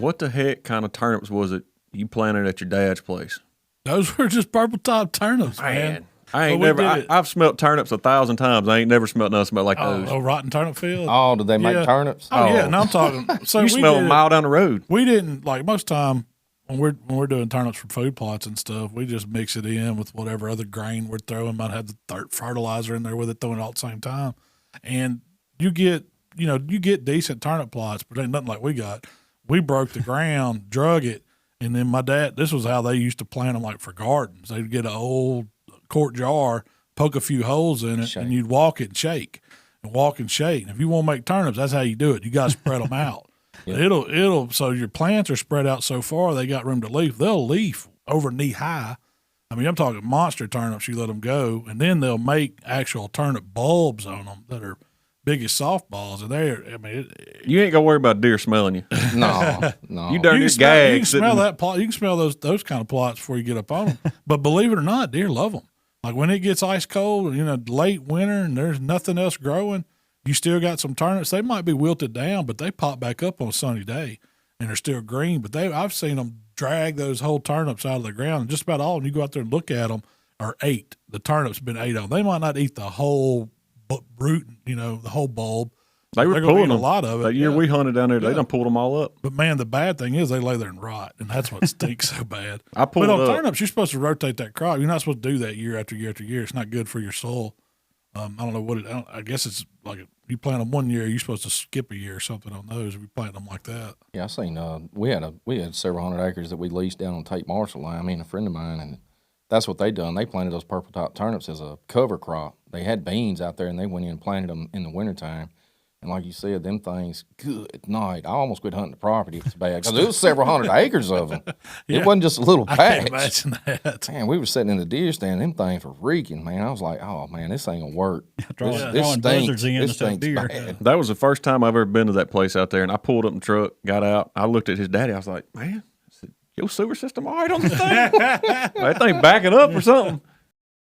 What the heck kind of turnips was it you planted at your dad's place? Those were just purple top turnips, man. I ain't never. I've smelt turnips 1,000 times. I ain't never smelt nothing smell like those. Oh, rotten turnip field. Oh, did they make turnips? Oh yeah, and I'm talking. So you smell them a mile down the road. We didn't like most time when we're doing turnips for food plots and stuff. We just mix it in with whatever other grain we're throwing. Might have the fertilizer in there with it, throwing it all at the same time, and you get decent turnip plots, but ain't nothing like we got. We broke the ground, drug it, and then my dad. This was how they used to plant them, like for gardens. They'd get an old quart jar, poke a few holes in it, and you'd walk it and shake, and walk and shake. And if you want to make turnips, that's how you do it. You got to spread them out. Yeah. It'll so your plants are spread out so far they got room to leaf. They'll leaf over knee high. I mean, I'm talking monster turnips. You let them go, and then they'll make actual turnip bulbs on them that are big as softballs. And you ain't gonna worry about deer smelling you. No. You dirty gag. You can smell that plot. You can smell those kind of plots before you get up on them. But believe it or not, deer love them. Like when it gets ice cold, late winter, and there's nothing else growing, you still got some turnips. They might be wilted down, but they pop back up on a sunny day, and they're still green. But I've seen them drag those whole turnips out of the ground, and just about all of them, you go out there and look at them, are ate. The turnip's been ate on. They might not eat the whole root, the whole bulb. They were pulling a lot of it. That year we hunted down there, they done pulled them all up. But man, the bad thing is they lay there and rot, and that's what stinks so bad. But on turnips, you're supposed to rotate that crop. You're not supposed to do that year after year after year. It's not good for your soil. I don't know I guess it's like you plant them one year, you're supposed to skip a year or something on those if you plant them like that. Yeah, I seen. We had several hundred acres that we leased down on Tate Marshall line. I mean, a friend of mine, and that's what they done. They planted those purple top turnips as a cover crop. They had beans out there, and they went in and planted them in the wintertime. And like you said, them things, good night. I almost quit hunting the property. It's bad because it was several hundred acres of them. Yeah. It wasn't just a little patch. I can't imagine that. Man, we were sitting in the deer stand. Them things were reeking, man. I was like, oh, man, this ain't going to work. This stinks. This stinks bad. That was the first time I've ever been to that place out there. And I pulled up in the truck, got out. I looked at his daddy. I was like, man, your sewer system all right on this thing? That thing backing up or something.